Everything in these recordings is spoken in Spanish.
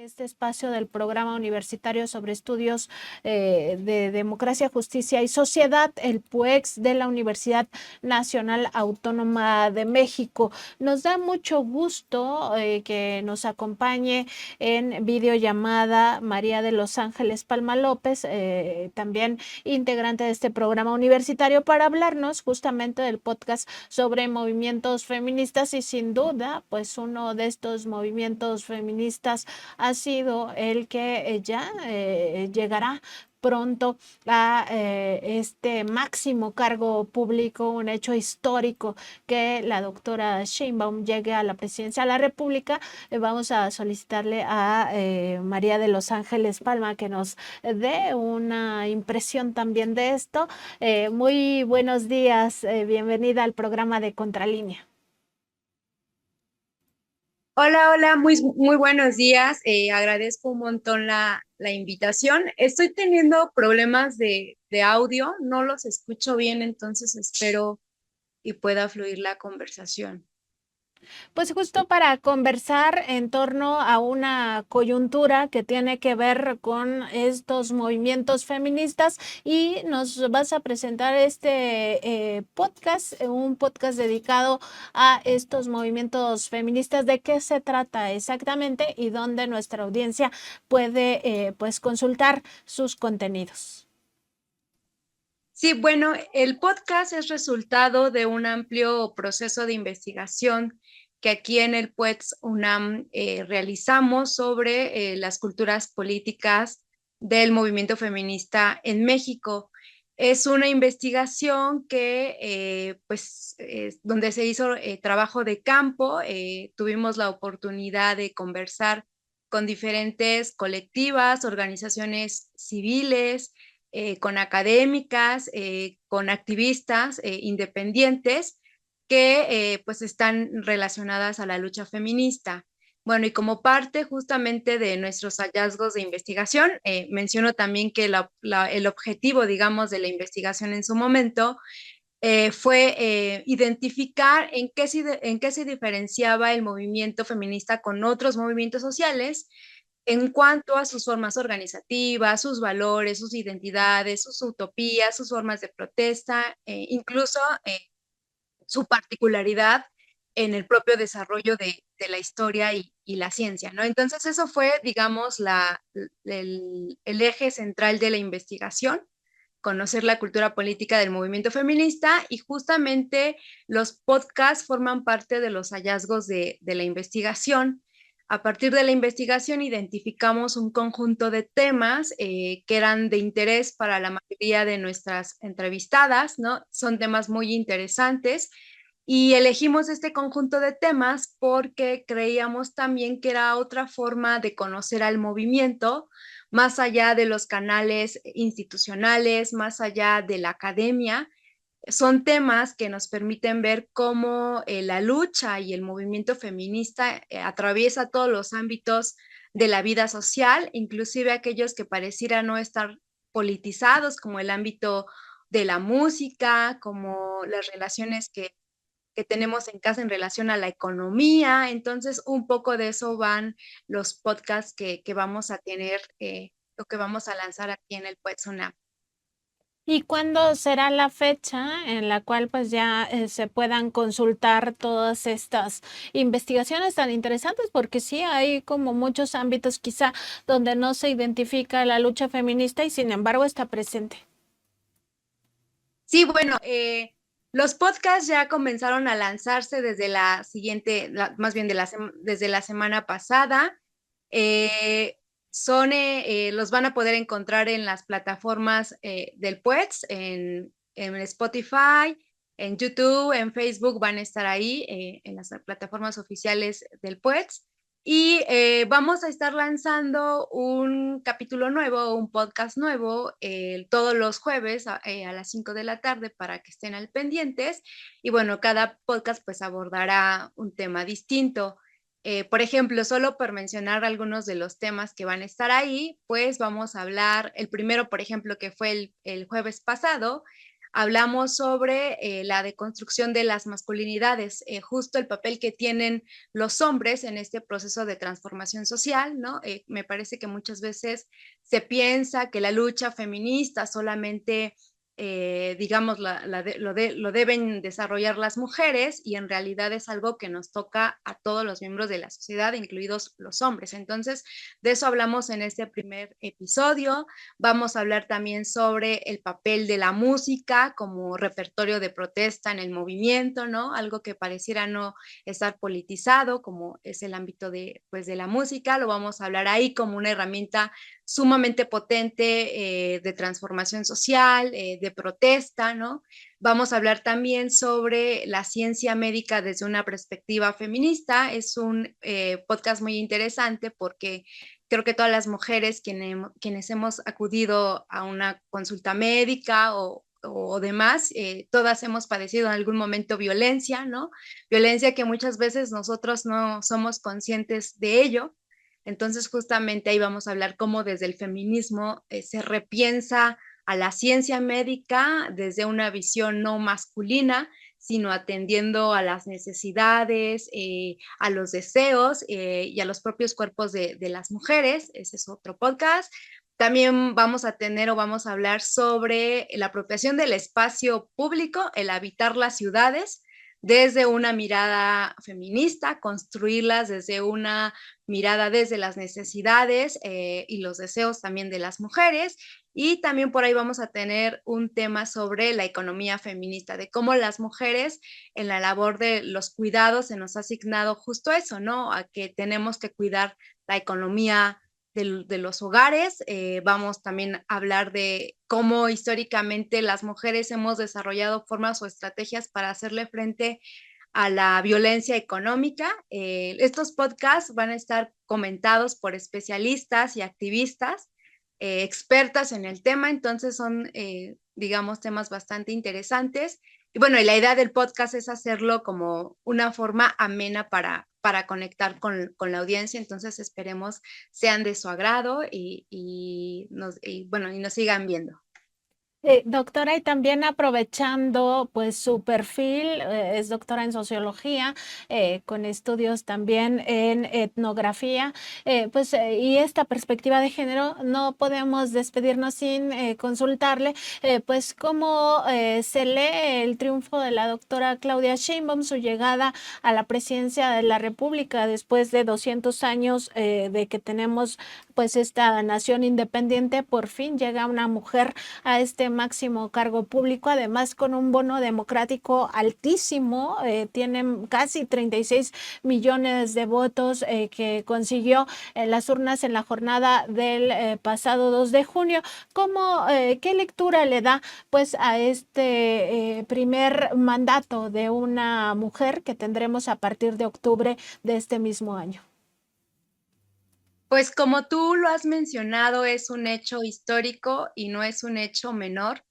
Este espacio del Programa Universitario sobre Estudios de Democracia, Justicia y Sociedad, el PUEX de la Universidad Nacional Autónoma de México. Nos da mucho gusto que nos acompañe en videollamada María de los Ángeles Palma López, también integrante de este programa universitario, para hablarnos justamente del podcast sobre movimientos feministas y sin duda, pues uno de estos movimientos feministas ha sido el que ya llegará pronto a este máximo cargo público, un hecho histórico que la doctora Sheinbaum llegue a la presidencia de la República. Vamos a solicitarle a María de los Ángeles Palma que nos dé una impresión también de esto. Muy buenos días, bienvenida al programa de Contralínea. Hola, hola, muy buenos días. Agradezco un montón la invitación. Estoy teniendo problemas de audio, no los escucho bien, entonces espero y pueda fluir la conversación. Pues justo para conversar en torno a una coyuntura que tiene que ver con estos movimientos feministas y nos vas a presentar este podcast, un podcast dedicado a estos movimientos feministas. ¿De qué se trata exactamente y dónde nuestra audiencia puede pues consultar sus contenidos? Sí, bueno, el podcast es resultado de un amplio proceso de investigación que aquí en el PUEX UNAM realizamos sobre las culturas políticas del movimiento feminista en México. Es una investigación que, donde se hizo trabajo de campo. Tuvimos la oportunidad de conversar con diferentes colectivas, organizaciones civiles, con académicas, con activistas independientes que pues están relacionadas a la lucha feminista. Bueno, y como parte justamente de nuestros hallazgos de investigación, menciono también que el objetivo, digamos, de la investigación en su momento fue identificar en qué se diferenciaba el movimiento feminista con otros movimientos sociales en cuanto a sus formas organizativas, sus valores, sus identidades, sus utopías, sus formas de protesta, incluso su particularidad en el propio desarrollo de la historia y la ciencia, ¿no? Entonces eso fue, digamos, el eje central de la investigación, conocer la cultura política del movimiento feminista, y justamente los podcasts forman parte de los hallazgos de la investigación. A partir de la investigación identificamos un conjunto de temas que eran de interés para la mayoría de nuestras entrevistadas, ¿no? Son temas muy interesantes y elegimos este conjunto de temas porque creíamos también que era otra forma de conocer al movimiento, más allá de los canales institucionales, más allá de la academia. Son temas que nos permiten ver cómo la lucha y el movimiento feminista atraviesa todos los ámbitos de la vida social, inclusive aquellos que parecieran no estar politizados, como el ámbito de la música, como las relaciones que tenemos en casa en relación a la economía. Entonces, un poco de eso van los podcasts que vamos a tener, lo que vamos a lanzar aquí en el Puetzuna. ¿Y cuándo será la fecha en la cual pues ya se puedan consultar todas estas investigaciones tan interesantes? Porque sí hay como muchos ámbitos quizá donde no se identifica la lucha feminista y sin embargo está presente. Sí, bueno, los podcasts ya comenzaron a lanzarse desde más bien desde la semana pasada. Eh, los van a poder encontrar en las plataformas del PUEX, en Spotify, en YouTube, en Facebook, van a estar ahí, en las plataformas oficiales del PUEX. Y vamos a estar lanzando un capítulo nuevo, un podcast nuevo, todos los jueves a las 5 de la tarde para que estén al pendientes. Y bueno, cada podcast pues abordará un tema distinto. Por ejemplo, solo por mencionar algunos de los temas que van a estar ahí, pues vamos a hablar, el primero, por ejemplo, que fue el jueves pasado, hablamos sobre la deconstrucción de las masculinidades, justo el papel que tienen los hombres en este proceso de transformación social, ¿no? Me parece que muchas veces se piensa que la lucha feminista solamente digamos, lo deben desarrollar las mujeres y en realidad es algo que nos toca a todos los miembros de la sociedad, incluidos los hombres. Entonces, de eso hablamos en este primer episodio. Vamos a hablar también sobre el papel de la música como repertorio de protesta en el movimiento, ¿no? Algo que pareciera no estar politizado, como es el ámbito de, pues, de la música. Lo vamos a hablar ahí como una herramienta sumamente potente de transformación social, de protesta, ¿no? Vamos a hablar también sobre la ciencia médica desde una perspectiva feminista. Es un podcast muy interesante porque creo que todas las mujeres quienes hemos acudido a una consulta médica o demás, todas hemos padecido en algún momento violencia, ¿no? Violencia que muchas veces nosotros no somos conscientes de ello. Entonces, justamente ahí vamos a hablar cómo desde el feminismo se repiensa a la ciencia médica desde una visión no masculina, sino atendiendo a las necesidades, a los deseos y a los propios cuerpos de las mujeres. Ese es otro podcast. También vamos a tener o vamos a hablar sobre la apropiación del espacio público, el habitar las ciudades desde una mirada feminista, construirlas desde una mirada desde las necesidades y los deseos también de las mujeres. Y también por ahí vamos a tener un tema sobre la economía feminista, de cómo las mujeres en la labor de los cuidados se nos ha asignado justo eso, ¿no? A que tenemos que cuidar la economía de los hogares. Vamos también a hablar de cómo históricamente las mujeres hemos desarrollado formas o estrategias para hacerle frente a la violencia económica. Estos podcasts van a estar comentados por especialistas y activistas, expertas en el tema, entonces son, digamos, temas bastante interesantes. Y bueno, y la idea del podcast es hacerlo como una forma amena para conectar con la audiencia, entonces esperemos sean de su agrado bueno, y nos sigan viendo. Doctora, y también aprovechando pues su perfil, es doctora en sociología, con estudios también en etnografía, y esta perspectiva de género, no podemos despedirnos sin consultarle pues cómo se lee el triunfo de la doctora Claudia Sheinbaum, su llegada a la presidencia de la República después de 200 años de que tenemos pues esta nación independiente. Por fin llega una mujer a este máximo cargo público, además con un bono democrático altísimo, tienen casi 36 millones de votos que consiguió en las urnas en la jornada del pasado 2 de junio. ¿Qué lectura le da pues a este primer mandato de una mujer que tendremos a partir de octubre de este mismo año? Pues como tú lo has mencionado, es un hecho histórico y no es un hecho menor,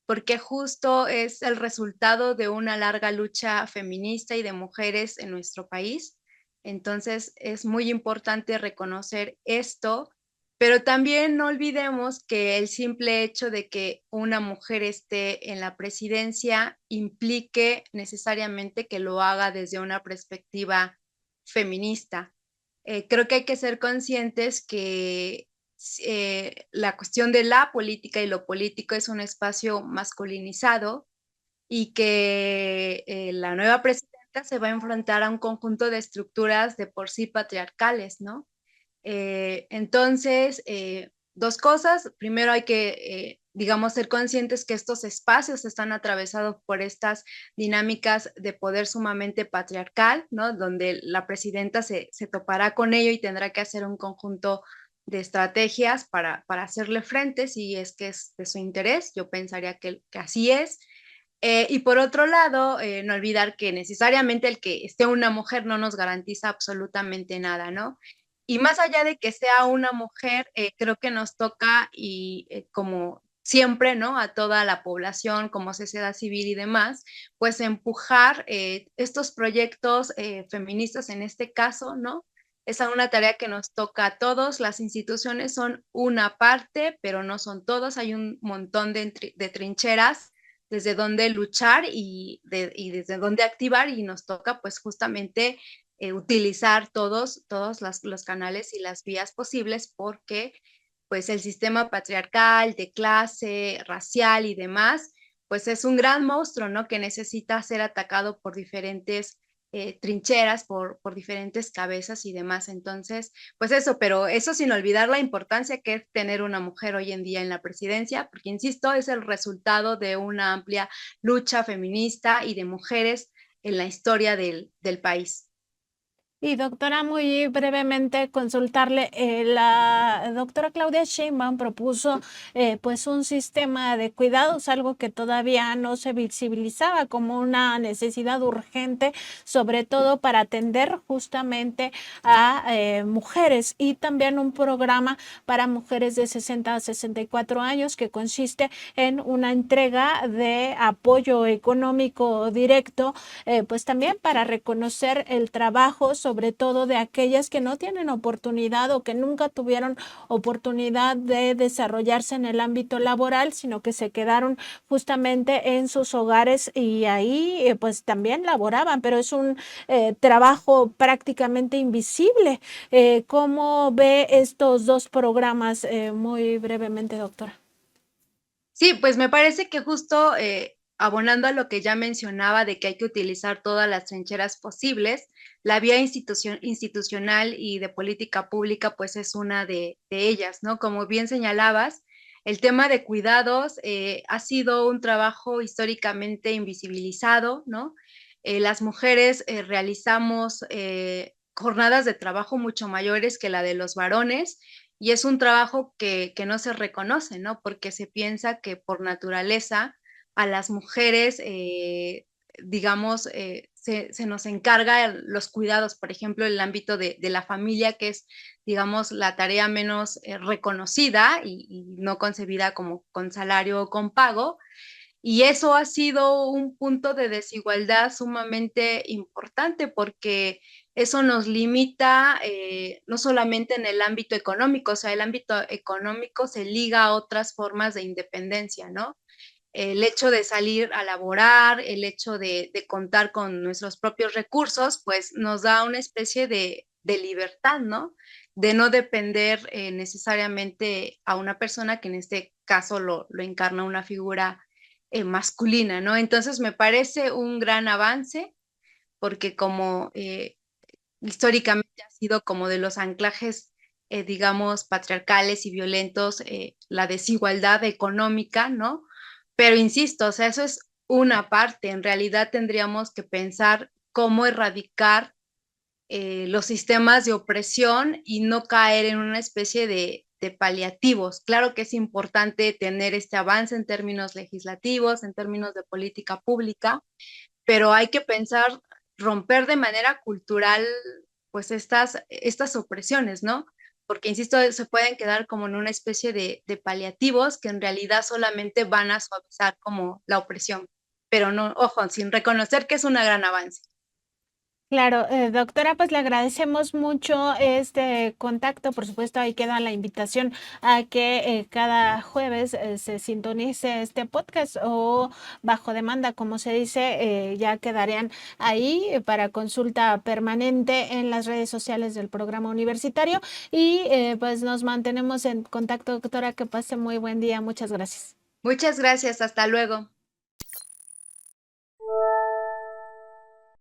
porque justo es el resultado de una larga lucha feminista y de mujeres en nuestro país. Entonces es muy importante reconocer esto, pero también no olvidemos que el simple hecho de que una mujer esté en la presidencia implique necesariamente que lo haga desde una perspectiva feminista. Creo que hay que ser conscientes que la cuestión de la política y lo político es un espacio masculinizado y que la nueva presidenta se va a enfrentar a un conjunto de estructuras de por sí patriarcales, ¿no? Entonces, dos cosas. Primero hay que, digamos, ser conscientes que estos espacios están atravesados por estas dinámicas de poder sumamente patriarcal, ¿no? Donde la presidenta se topará con ello y tendrá que hacer un conjunto de estrategias para hacerle frente, si es que es de su interés. Yo pensaría que así es. Y por otro lado, no olvidar que necesariamente el que esté una mujer no nos garantiza absolutamente nada, ¿no? Y más allá de que sea una mujer, creo que nos toca y como siempre, ¿no? A toda la población, como sociedad civil y demás, pues empujar estos proyectos feministas en este caso, ¿no? Es una tarea que nos toca a todos. Las instituciones son una parte, pero no son todas. Hay un montón de trincheras desde dónde luchar y desde dónde activar, y nos toca pues justamente utilizar todos los canales y las vías posibles, porque pues el sistema patriarcal, de clase, racial y demás, pues es un gran monstruo, ¿no? Que necesita ser atacado por diferentes trincheras, por diferentes cabezas y demás. Entonces, pues eso, pero eso sin olvidar la importancia que es tener una mujer hoy en día en la presidencia, porque insisto, es el resultado de una amplia lucha feminista y de mujeres en la historia del país. Y doctora, muy brevemente consultarle, la doctora Claudia Sheinbaum propuso pues un sistema de cuidados, algo que todavía no se visibilizaba como una necesidad urgente, sobre todo para atender justamente a mujeres, y también un programa para mujeres de 60 a 64 años que consiste en una entrega de apoyo económico directo, pues también para reconocer el trabajo, sobre todo de aquellas que no tienen oportunidad o que nunca tuvieron oportunidad de desarrollarse en el ámbito laboral, sino que se quedaron justamente en sus hogares y ahí pues también laboraban, pero es un trabajo prácticamente invisible. ¿Cómo ve estos dos programas? Muy brevemente, doctora. Sí, pues me parece que justo abonando a lo que ya mencionaba de que hay que utilizar todas las trincheras posibles, la vía institucional y de política pública pues es una de ellas, ¿no? Como bien señalabas, el tema de cuidados ha sido un trabajo históricamente invisibilizado, ¿no? Las mujeres realizamos jornadas de trabajo mucho mayores que la de los varones, y es un trabajo que no se reconoce, ¿no? Porque se piensa que por naturaleza a las mujeres, digamos, se nos encarga los cuidados, por ejemplo, el ámbito de la familia, que es, digamos, la tarea menos reconocida y no concebida como con salario o con pago. Y eso ha sido un punto de desigualdad sumamente importante, porque eso nos limita, no solamente en el ámbito económico, o sea, el ámbito económico se liga a otras formas de independencia, ¿no? El hecho de salir a laborar, el hecho de contar con nuestros propios recursos, pues nos da una especie de libertad, ¿no? De no depender necesariamente a una persona que en este caso lo encarna una figura masculina, ¿no? Entonces me parece un gran avance porque como históricamente ha sido como de los anclajes, digamos, patriarcales y violentos, la desigualdad económica, ¿no? Pero insisto, o sea, eso es una parte. En realidad tendríamos que pensar cómo erradicar los sistemas de opresión y no caer en una especie de paliativos. Claro que es importante tener este avance en términos legislativos, en términos de política pública, pero hay que pensar romper de manera cultural pues estas opresiones, ¿no? Porque, insisto, se pueden quedar como en una especie de paliativos que en realidad solamente van a suavizar como la opresión, pero no, ojo, sin reconocer que es un gran avance. Claro, doctora, pues le agradecemos mucho este contacto. Por supuesto, ahí queda la invitación a que cada jueves se sintonice este podcast o bajo demanda, como se dice, ya quedarían ahí para consulta permanente en las redes sociales del programa universitario y pues nos mantenemos en contacto, doctora. Que pase muy buen día. Muchas gracias. Muchas gracias, hasta luego.